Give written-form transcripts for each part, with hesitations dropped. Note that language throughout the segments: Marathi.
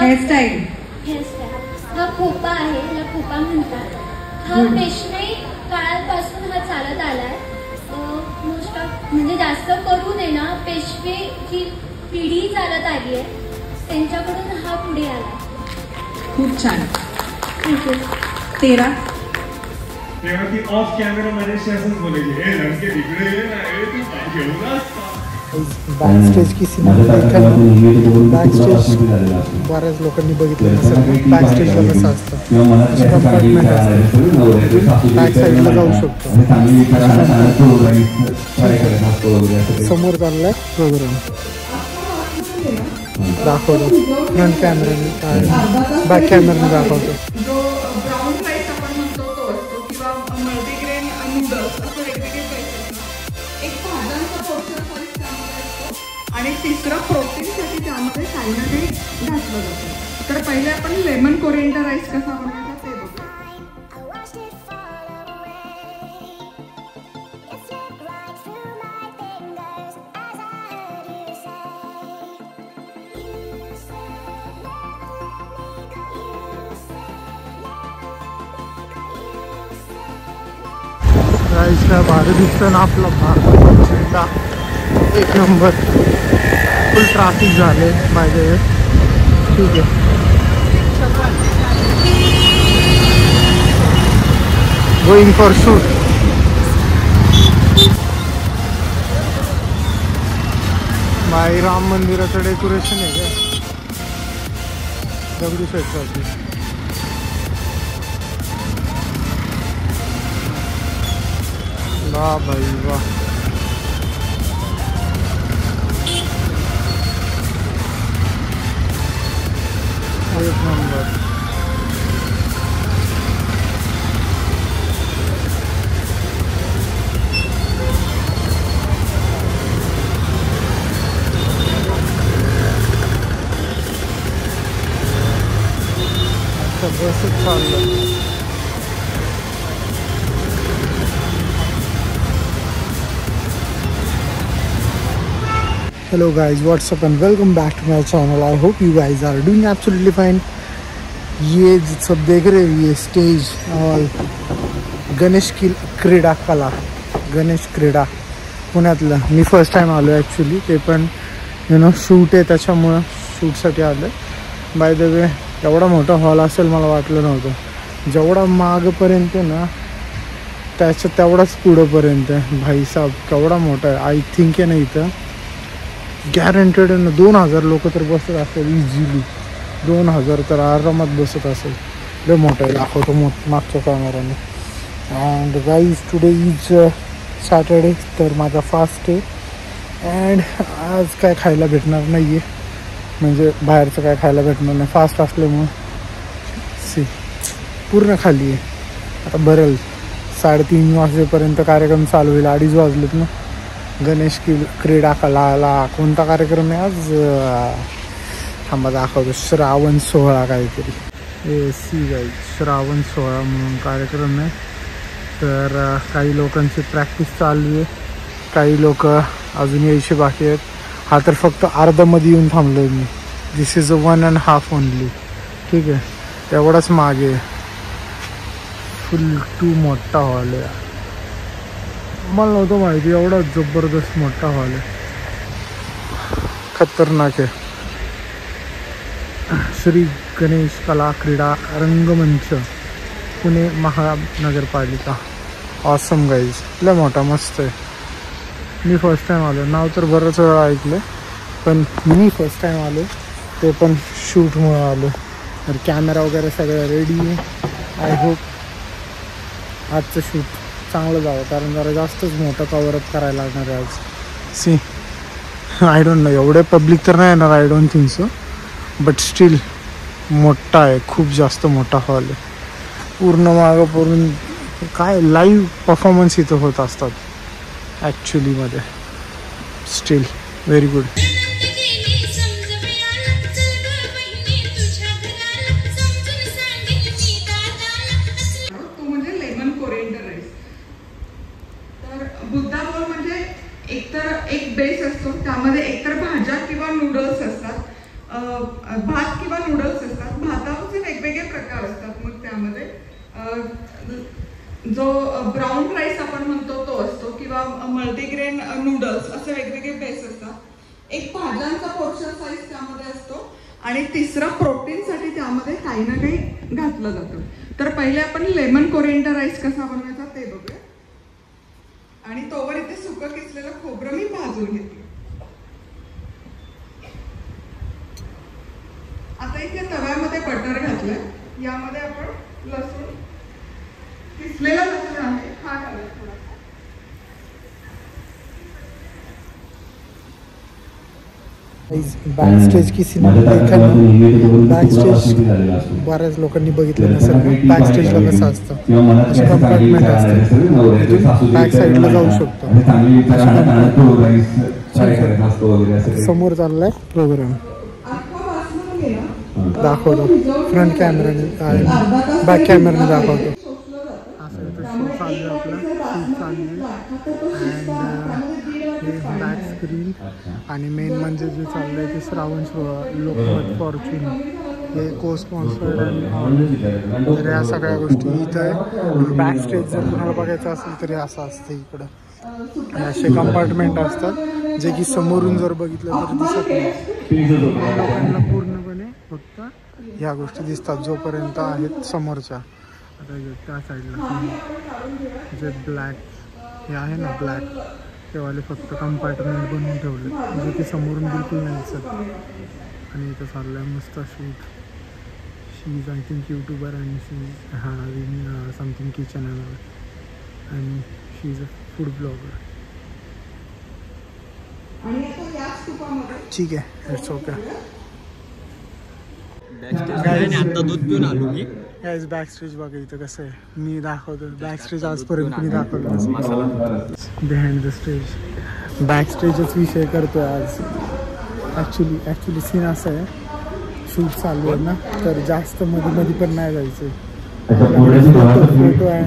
हेअरस्टाईल हा खोपा आहे, याला खोपा म्हणतात. हा पेशवे काळापासून हा चालत आलाय. मोस्ट ऑफ म्हणजे जास्त करून आहे ना पेशवे जी पिढी चालत आली आहे त्यांच्याकडून हा पुढे आला. खूप छान. 13 तेव्हा ती ऑफ कॅमेरा माझ्याशी असंच बोलायची, हे लडके तिकडे ये ना, हे तू काय घेऊन बॅक स्टेज की सिनेमा बॅक स्टेज बऱ्याच लोकांनी बघितलं नसेल. बॅक स्टेजला कसं असतं, कंपार्टमेंट असतं, बॅक साईडला जाऊ शकतो. समोर चाललाय प्रोग्राम दाखवतो, फ्रंट कॅमेराने बॅक कॅमेराने दाखवतो. आणि तिसरं प्रोटीनसाठी त्यामध्ये सायनाइड घातलं जातं. तर पहिले आपण लेमन कोरिएंडर राईस कसा बनवायचा ते बघू. राईस काय भारी दिसतं ना आपला भारताचा झेंडा. एक नंबर. फुल ट्रॅफिक झाले बाय द वे. ठीक आहे. Going for shoot. बाई राम मंदिराचं डेकोरेशन आहे का दगडूशेठसाठी. वाह भाई वाह. एक नंबर. अच्छा बसच चाललं. Hello guys, what's up and welcome back to my channel. I hope you guys are doing absolutely fine. ये सब देख रहे हो ये स्टेज और गणेश क्रीडा कला, गणेश क्रीडा पुण्यातलं. मी फर्स्ट टाइम आलो ॲक्च्युली. ते पण शूट आहे त्याच्यामुळं शूटसाठी आलं. बाय द वे एवढा मोठा हॉल असेल मला वाटलं नव्हतं. जेवढा मागपर्यंत ना त्याच्या तेवढाच पुढंपर्यंत भाई साहेब केवढा मोठा आहे. आय थिंक आहे ना इथं गॅरंटेड आहे ना 2000 लोक तर बसत असेल इझिली. 2000 तर आरामात बसत असेल. लय मोठं आहे. दाखवतो मागच्या कॅमेराने. And guys today is Saturday तर माझा फास्ट आहे. अँड आज काय खायला भेटणार नाही आहे, म्हणजे बाहेरचं काय खायला भेटणार नाही फास्ट असल्यामुळं. सी पूर्ण खाली आहे. आता बरं 3:30 वाजेपर्यंत कार्यक्रम चालू होईल. 2:30 वाजलेत ना. गणेश क्रीडा कलाला कोणता कार्यक्रम आहे आज थांबा दाखवतो. श्रावण सोहळा काहीतरी. सी गाई श्रावण सोहळा म्हणून कार्यक्रम आहे. तर काही लोकांची प्रॅक्टिस चालू आहे, काही लोक अजून यायचे बाकी आहेत. हा तर फक्त अर्धामध्ये येऊन थांबलो आहे मी. दिस इज 1.5 ओनली. ठीक आहे. तेवढाच मागे फुल टू मोठा हॉल आहे. मला नव्हतं माहिती एवढा जबरदस्त मोठा हॉल आहे. खतरनाक आहे. श्री गणेश कला क्रीडा रंगमंच पुणे महानगरपालिका. Awesome guys. लय मोठा मस्त आहे. मी फर्स्ट टाईम आलो. नाव तर बरंच वेळा ऐकलं पण मी फर्स्ट टाईम आलो. ते पण शूटमुळं आलो. तर कॅमेरा वगैरे सगळं रेडी आहे. आय होप आजचं शूट चांगलं जावं, कारण जरा जास्तच मोठं कवरअप करायला लागणार आहे आज. सी आय डोंट नो एवढे पब्लिक तर नाही येणार. I don't think so but still मोठा आहे. खूप जास्त मोठा हॉल आहे. पूर्ण मागं पूर्ण काय लाईव्ह परफॉर्मन्स इथं होत असतात ॲक्च्युलीमध्ये. Steel very good. बुद्धाबोल म्हणजे एक बेस असतो, त्यामध्ये एकतर भाज्या किंवा नूडल्स असतात. भात किंवा नूडल्स असतात. भाताचे वेगवेगळे प्रकार असतात. मग त्यामध्ये जो ब्राऊन राईस आपण म्हणतो तो असतो किंवा मल्टीग्रेन नूडल्स असे वेगवेगळे बेस असतात. एक भाज्यांचा पोर्शन साईज त्यामध्ये असतो आणि तिसरं प्रोटीनसाठी त्यामध्ये काही ना काही घातलं जातं. तर पहिले आपण लेमन कोरिएंडर राईस कसा बनवायचा ते बघूया. आणि तोवर इथे सुकं किसलेलं खोबरं मी भाजून घेते. आता इथे तव्यामध्ये बटर घातलंय. यामध्ये आपण लसूण, किसलेला लसूण आहे हा घालायचा थोडासा. बॅक स्टेज की सिनेमा बॅक स्टेज बऱ्याच लोकांनी बघितलं नसेल. बॅक स्टेजला कसं असतं, अशी कंपार्टमेंट असते, बॅक साईडला जाऊ शकतो. समोर चाललाय प्रोग्राम दाखवतो. फ्रंट कॅमेराने बॅक कॅमेराने दाखवतो. असं शूट चालू आहे आपलं, शूट चालू आहे. बॅक स्क्रीन आणि मेन म्हणजे जे चाललंय ते श्रावण लोकमत फॉर्च्यून हे को स्पॉन्सर्ड आणि तर या सगळ्या गोष्टी इथं आहे. बॅक स्टेज जर तुम्हाला बघायचं असेल तरी असं असतं इकडं. असे कंपार्टमेंट असतात जे की समोरून जर बघितलं तर दिसत नाही. लोकांना पूर्णपणे फक्त ह्या गोष्टी दिसतात जोपर्यंत आहेत समोरच्या. आता त्या साईडला जे ब्लॅक हे आहे ना, ब्लॅक तेवाले फक्त कंपार्टमेंट बनवून ठेवले म्हणजे ते समोरून बिलकुल नाही दिसत. आणि इथं चाललं आहे मस्त shoot. She is I think YouTuber आणि शी हॅविंग समथिंग किचन आणि शी इज अ फूड ब्लॉगर. ठीक आहे, it's okay. Guys back stage बघा इथं कसं आहे. मी दाखवतो बॅक स्टेज आजपर्यंत मी दाखवलं. बिहाइंड द स्टेज बॅक स्टेजच विषय करतोय आज. ॲक्च्युली सीन असं आहे, शूट चालू आहे ना, तर जास्त मध्ये पण नाही जायचं. फोटो आहे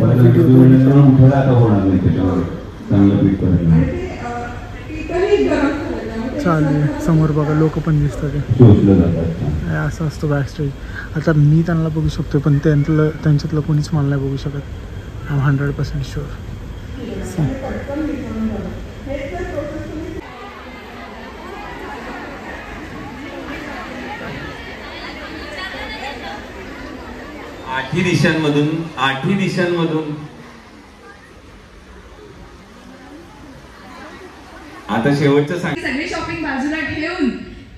चालू आहे. समोर बघा लोक पण दिसतात. असं असतं बॅक स्टेज. आता मी त्यांना बघू शकतो पण त्यांच्यातलं कोणीच मला नाही बघू शकत. I am 100% sure. आठही दिशांमधून आता शेवटचं सगळी शॉपिंग बाजूला ठेवून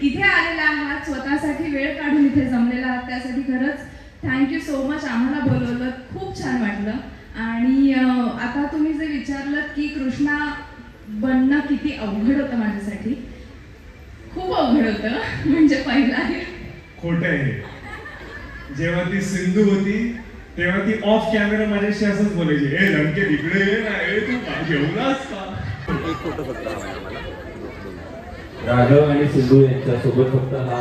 इथे आलेला आहात, स्वतःसाठी वेळ काढून इथे जमलेला आहात, त्यासाठी खरंच थँक्यू सो मच. आम्हाला बोलवलं, खूप छान वाटलं. आणि आता तुम्ही जे विचारलं की कृष्णा बनणं किती अवघड होतं माझ्यासाठी, खूप अवघड होतं. म्हणजे पहिला खोटं आहे. जेव्हा ती सिंधू होती तेव्हा ती ऑफ कॅमेरा माझ्याशी असंच बोलायची, ए लंके तिकडे ये ना, ए तू जेवलास का. एक फोटो फक्त हवा आहे मला. राघव आणि सिंधू यांच्यासोबत फक्त हा